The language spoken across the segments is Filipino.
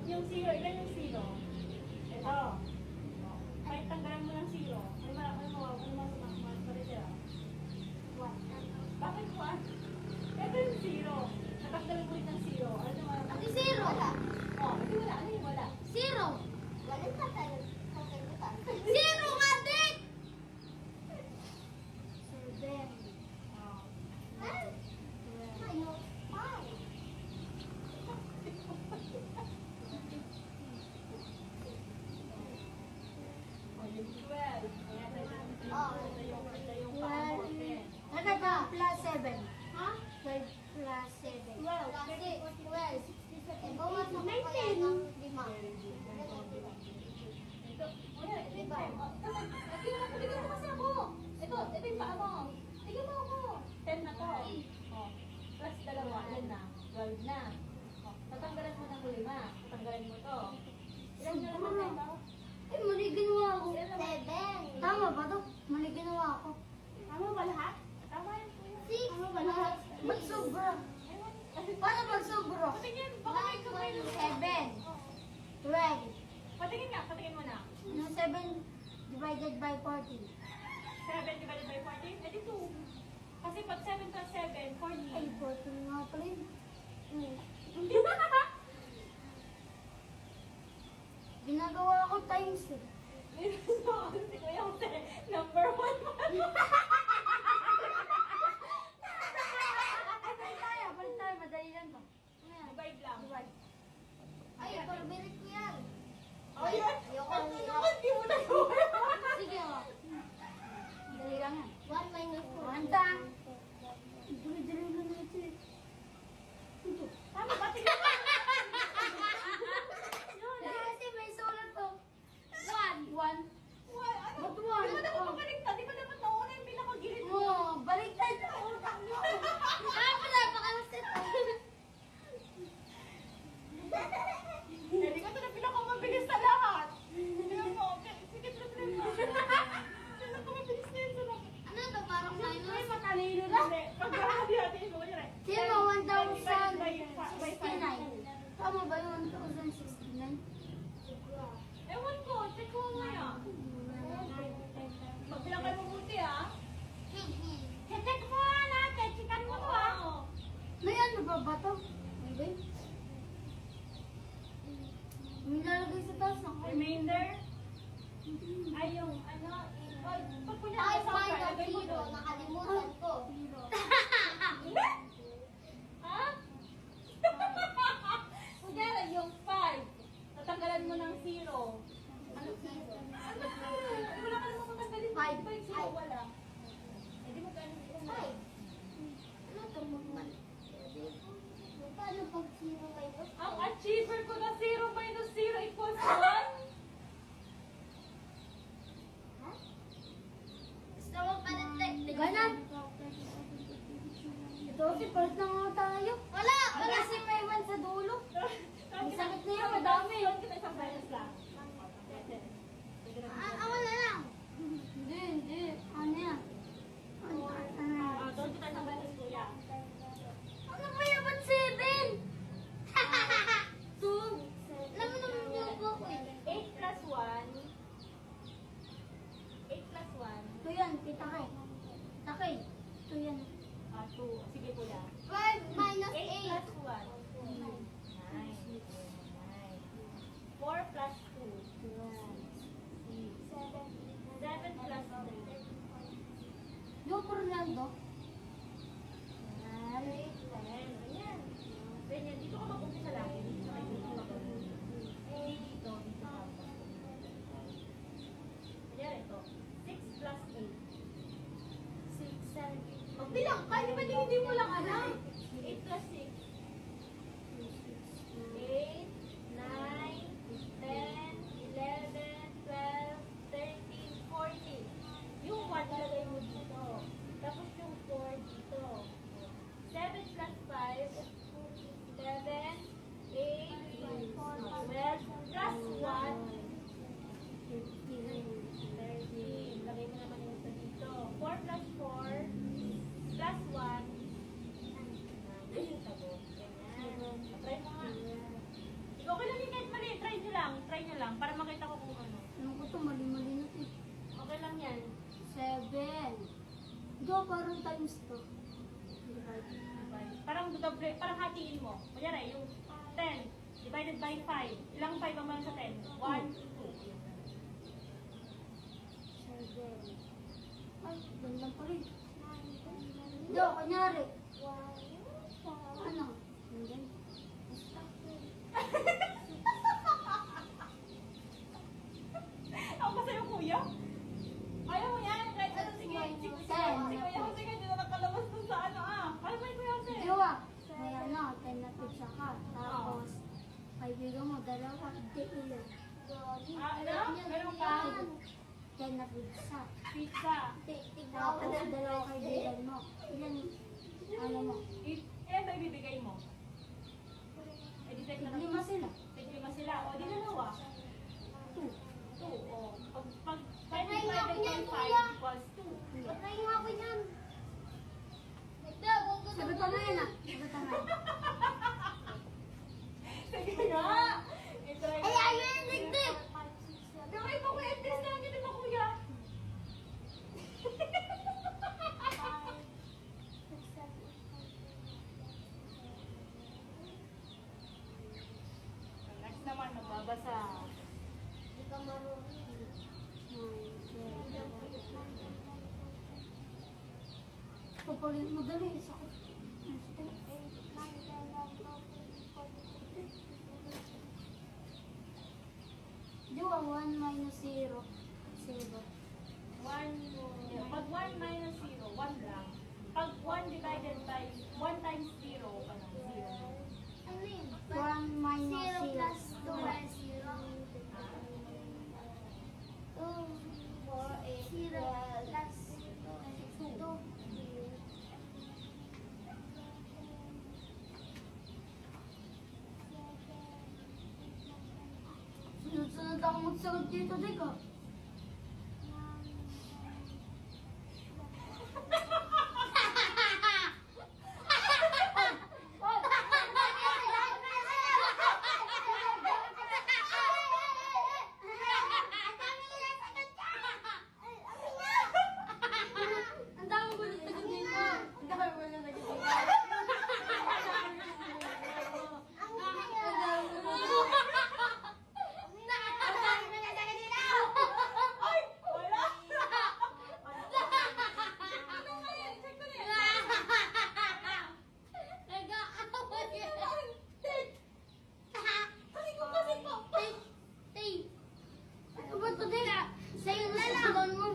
Yung zero, ilan yung zero? Ito. Kahit tanggalan mo ng zero, ano matitira? Bakit 1? Ito yung zero. Natanggalan mo rin ng zero. Ano naman? Ate, zero. Wala. Oh, hindi wala. Ano yung wala? Zero. Wala ka tayo. Zero, matik! Seven. Oh. Ayun. Five. Oh, yung 12. Ayan, ito yung pakamote. Nagkaka plus 7. Ha? 12 plus 7. 12. Plus 12. Bawas mo pa kaya ng 5. Ito, wala, ito yung time. Tignan mo kasi ako. Ito yung paa mo. Tignan mo ako. 10 na to. Oh. Plus dalawa, yan na. 12 na. Oh. Tatanggalan mo ng 5. Tatanggalan mo to. Ilan na naman ito? Eh, mali ginawa ako. 7. Tama ba to? Mali ginawa ako. Tama ba lahat? Tama yun. 6. Tama ba lahat? Ba't sobra? Paano pag sobra? Patingin, baka may kamay lang. 7. Oh. 12. Patingin nga, patingin mo na. Ano 7 divided by 40? 7 divided by 14, edi 2. Kasi pag 7 plus 7, 40. Ay, 40 nga pala yun. Ginagawa ko times eh. Si Kuya Jose, number 1 Balik tayo, madali lang to. Divide lang. Ay, pagbirit ko yan. Ay, Ayoko. ano naman, di mo na gawin. Sige, o. Madali lang yan. 1 minus 4. Handa. Dali-dali lang natin. Tama ba? Tingnan mo. Kasi may sulat to. 1. 1. Ano? Ba't Di one? ba dapat pabaliktad? Di ba dapat nauna yung pinakagilid mo? Oo, baliktad sa utak mo. Pala, pakalasit. Eh, di ka ito na pinakamabilis sa lahat. Tingnan mo. Sige, tuloy mo. Pinakamabilis na yun sa lahat. Ano to, parang Ay, minus? matalino na. Pag-grabay natin yung mga yun. Sino, 1,069. 1,069. Tama ba yung 1,069? Ewan ko, check ko nga. Magbilangan mo buti ah. Check mo natin, checkan mo to ah. May ano ba to? Okay. May lalagay sa taas ng Remainder. Ay, yung ano, pag kunya Ay, sa minus lagay mo 0. doon. Nakalimutan ko. Ha? Kunyari, yung 5. Tatanggalan mo ng 0. Ano? Ano? Wala ka naman matanggalin. Five. Ba yung 0? Wala. Eh, di mo gano'n yung 5. Ano to, magman? Paano pag 0 minus 5? Ang achiever ko na 0 minus 0 equals 1? Ha? Gusto mo palit ganan? Ito kasi palit na nga tayo. Wala! Kasi may 1 sa dulo. Ang sakit na yun, madami. Yun, kita isang minus lang. Wala lang. Hindi. Ano yan? Doon kita isang minus, kuya. Ano ba yan? Ba't 7? 2. Alam mo naman yung buko eh. 8 plus 1. 8 plus 1. Ito yan, kita kay. Takay. Ito yan. 2. Sige, kuya. 5. lang, try nyo lang, para makita ko kung ano. Ano ko to, mali-mali na to. Okay lang yan. 7. Do, parang times to. Divide. Parang doble, parang hatiin mo. Kunyari, yung 10 divided by 5. Ilang 5 ang meron sa 10? 1, 2. 7. Ay, ganda pa rin. Do, kunyari. Ano? Hindi. Ako sa'yo, kuya. Ayaw mo yan. Kahit ano, sige. Sige, kuya. Sige, hindi na nakalabas dun sa ano ah. Ano ba yung kuya Jose? Diwa, may ano, 10 na pizza ka. Tapos, kaibigan mo, dalawa, di ulo. Ah, ano? Meron ka? 10 na pizza. Pizza. Tapos, dalawa kaibigan mo. Ilan, ano mo? Ilan ba ibibigay mo? Eh, di take na Lima sila. Take 5 sila. O, di dalawa. 2. 2. O, pag 5 Patay nga ako divided niyan, by kuya. 5 equals 2. Patay nga ako niyan. Sagot ka ngayon ah. Sagot ka ngayon. Sige nga. I-try Ay, ayaw yung ligdip. Gawin mo kuya. Test na lang kita mo kuya. Next naman, magbabasa. Hindi ka marunong. Papalit mo dali. Sakit. Diwa, 1 minus 0. 0. 1, pag 1 minus 0, 1 lang. Pag 1 divided by 1 times 0, ano, 0. 1 minus 0. 0 plus 2 plus 0. 2, 4, 8, 0 plus 2. Sunod-sunod ako magsagot dito, Dika. Ang dami ko na sagot dito. Ang dami ko na sagot dito. Ay! Wala! Ano kaya? Check ko na yan. Kasi ko kasi po. Ano ba ito, Dika? Sa'yo na lang. Mo.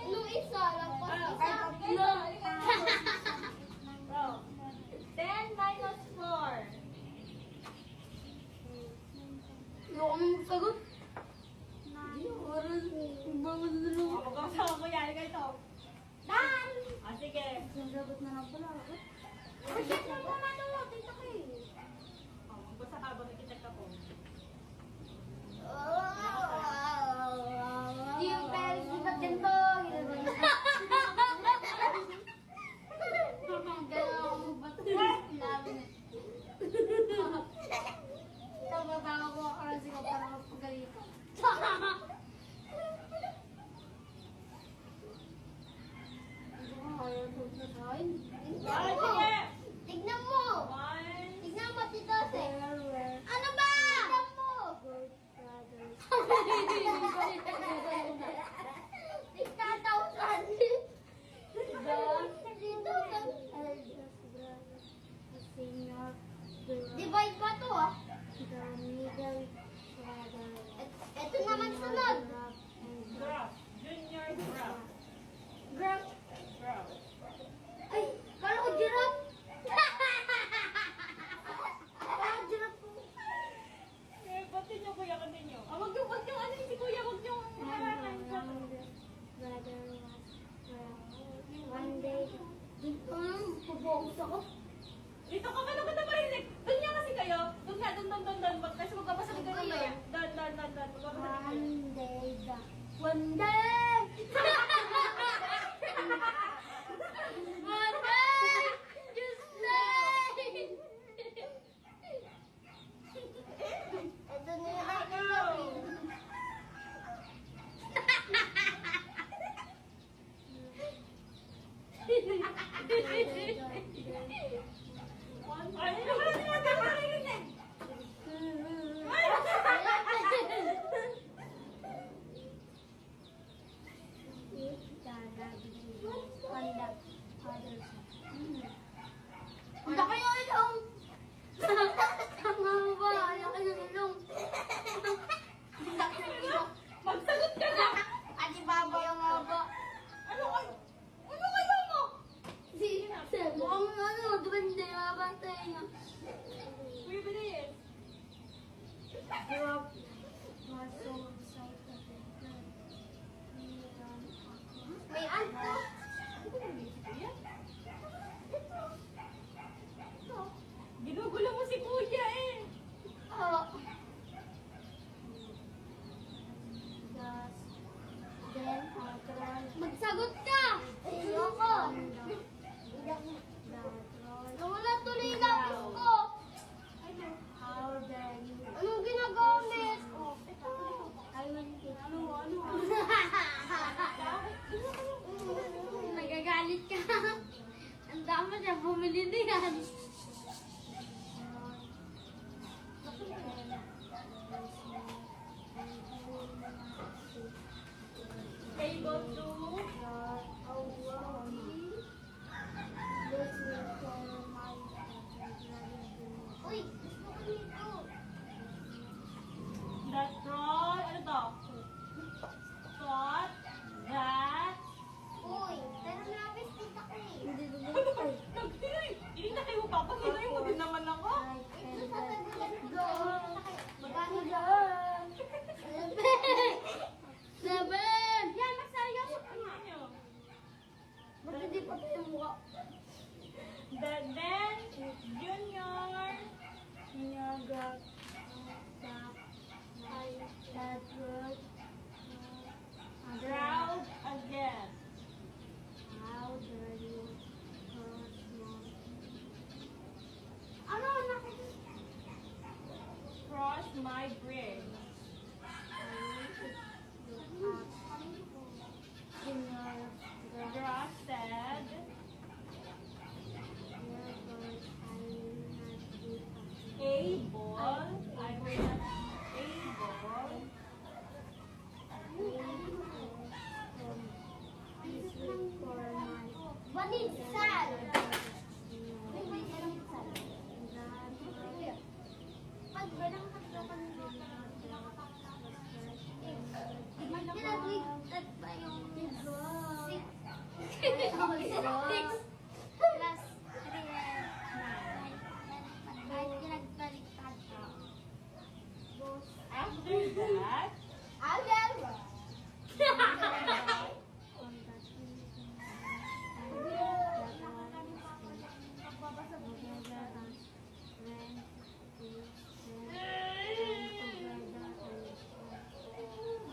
Nung isa, lagpas isa. Bro, 10 minus 4. Ayoko nang magsagot. Bangon na lang. Mag-uusap ko yan. Ito. Dan! Ah, sige. Sasagot na lang pala ako. Check lang naman ito. Tita ko eh. Oh, magbasa ka ba? Nakita ka po. Di yung parents ni ba't ganito? Ganun ako magbato. Labi na. Tabatawa ko kasi ko para magpagalitan. Ayaw to na sa akin. Ah, sige. Tignan mo! 1. Tignan mo, Tito Jose. Ano ba? Tignan mo! Tigtatawsan. Divide ba to ah? Ito naman sunod. Graph. Junior graph. Graph. Graph. Ay, kala ko giraffe. Kala ko giraffe po. Eh, continue kuya, continue. Ah, wag yung ano si kuya, wag yung harangan. One day, pupukus ako. Dito ka, ano ka na marinig? Doon niya kasi kayo. Doon nga, doon. Kasi magbabasa ka kayo mamaya. Doon. Magbabasa ka. One day, Okay, go to Uy, gusto ko dito. the troll. Ano to? Thought that. Uy, pero nabis kita ko eh. Hindi na kayo papaginoy mo din naman ako. Ito sa tagulan ko. Magkano dyan? Seven! Yan, magseryoso ka nga. Ano? Ba't hindi pa tayo mukha? Then, Junior. Proud again. Ano, nakikita? Cross my bridge. Grass said. Able. I was not able. Baninsan! May baninsan. Pag ba lang katlapan mo? Pinagligtad pa yung 6 plus 3 kahit pinagbaliktad ka. After that, Agad!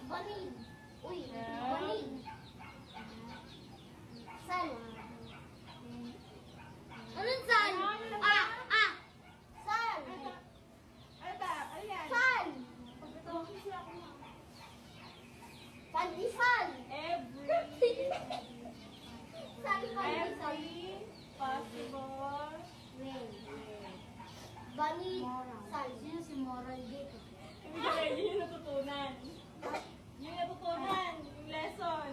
Banin! Uy! Banin! San? Anong san? San? ano ba? Ano yan? San? Pandisan! Every San pandisan? possible Rain. Banin! San? Sino si Moral dito? hindi, yun yung natutunan. Yun yung natutunan, yung lesson.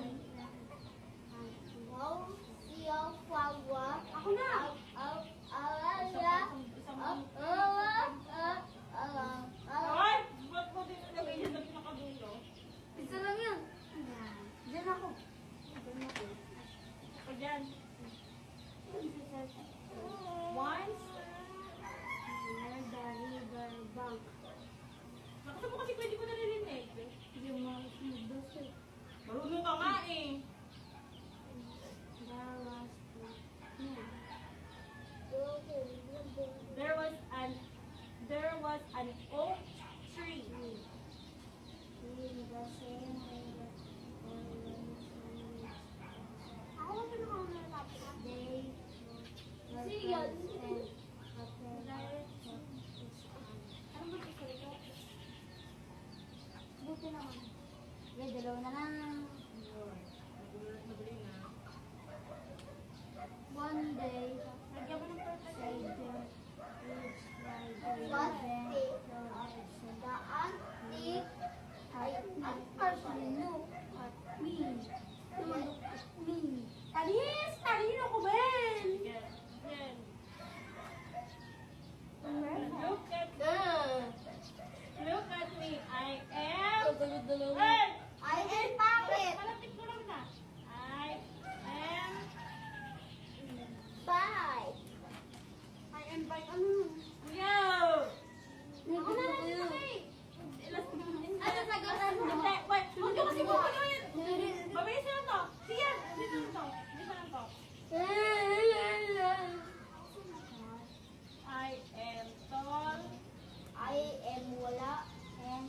Wow, siya, fawa. Ako na. Ay, ba't mo din nilagay yun sa pinakadulo? Isa lang yun. Diyan ako. Ako dyan. Once, nakita mo kasi pwede ko naririnig. Marunong ka nga eh. There was an oak tree. Ako lang din ako nalapit. Sige yan. Ano ba ito ito? Buti naman. Okay, dalawa na lang. Madali na. One day, Lagyan mo ng purple. what day, the auntie, ang parsino, at me, to look at me. Talis! Talino ko, Ben! Yan. Yan. Look Look at me. I am... Hey! I am bakit? Malapit ko lang na. I am... Bye! I am bye. Ano? Yo! Ako na lang yun. Ano sagutan mo? Hindi, wait. Huwag ka kasi bumagawin. Mabilis lang to. Sige, dito lang to. Dito lang to. I am tall. I am wala. And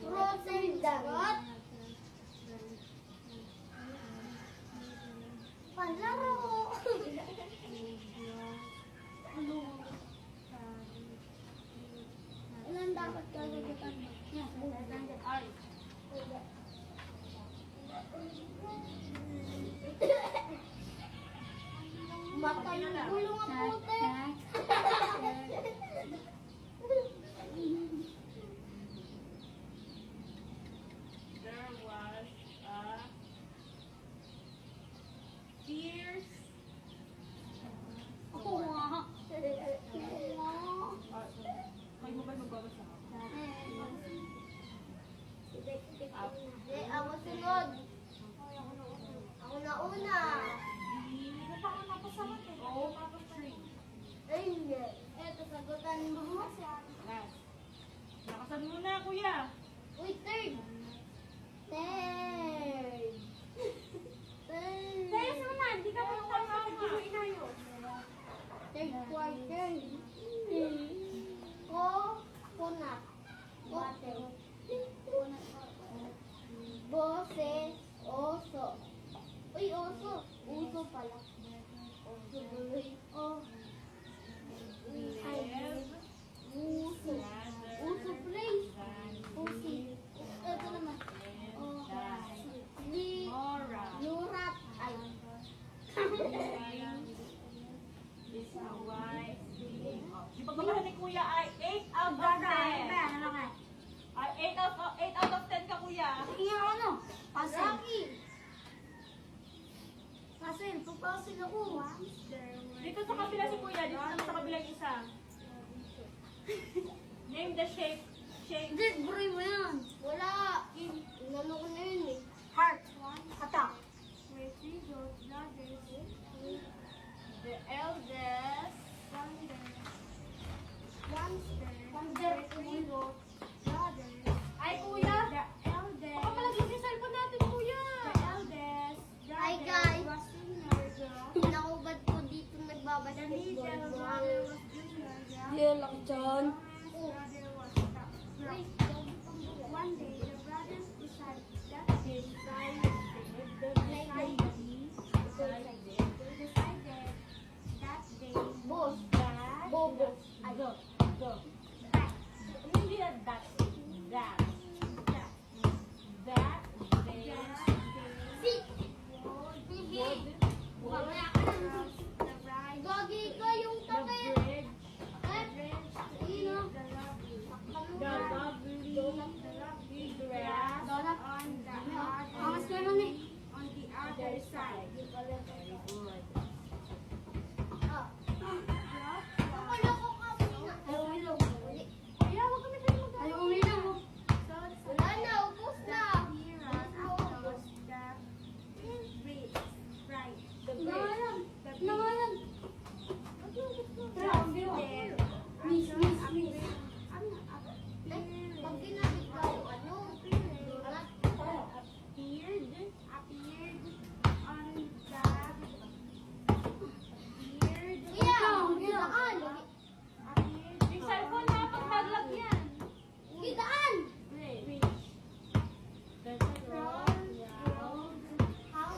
frozen dagat. Panlaro. Ilan dapat gagagutan mo? Ay. Mata yung gulong ang puti. There was Last one. Last. Nakasan muna, kuya. Uy, third. Third. Third. Kaya muna, hindi ka pa tama. Hindi mo inayo. Third quarter. Coconut. Water. Bose. Oso. Uy, oso. Uso pala. Oso tuloy. Oh. Uso. Uso place. Usi. Ito naman. Oh. Mora. Lurat. Ay. Is a wise thing. Yung pagmamahal ni kuya ay 8 out of 10. Ay, 8 out of 10 ka, kuya. Tingnan ko ano? Rocky. Pasil. Papasil ako. Dito sa kabila si kuya, dito naman sa kabilang isa. Name the shape. Shape. Hindi, buri mo yan. Wala. Inano ko na yun eh. Heart. Attack. The eldest. Ay, kuya. Baka palagyan yung cellphone natin, kuya. Hi guys. Nakubad ko dito nagbabasa baseball. Yan lang dyan. One day, the brothers decided that they both Bobo. Ay, Go. Go. Hindi na that. That. That. sit. Mamaya ka na. Gagi ka yung The takip. bridge. Sino? The lovely grass Donut. on the Angas ka nun eh. other side. Very good. Ah. Nakaloko ka muna. Ayaw umilaw. Uli. Kaya wag kami tayo mag- Ayaw umilaw. Wala na, ubos na. The bridge. Nangalan. Nangalan. Triangle. Miss. Pag ginamit ka yung ano, donut. Kuya, gidaan. Yung cellphone na pag naglag yan. Gidaan. Bridge. There's a road. How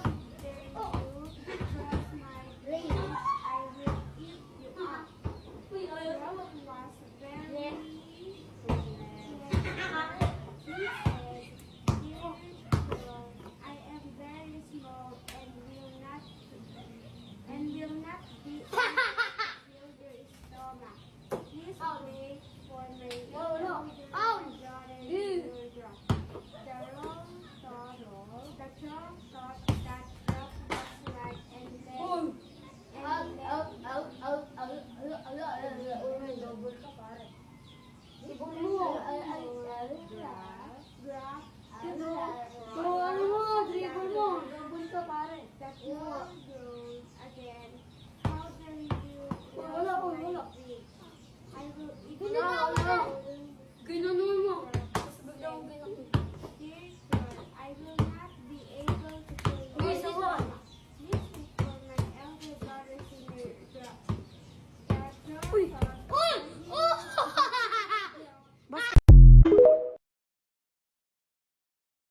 dare you cross my lane? I will eat you up. Uy, ayaw.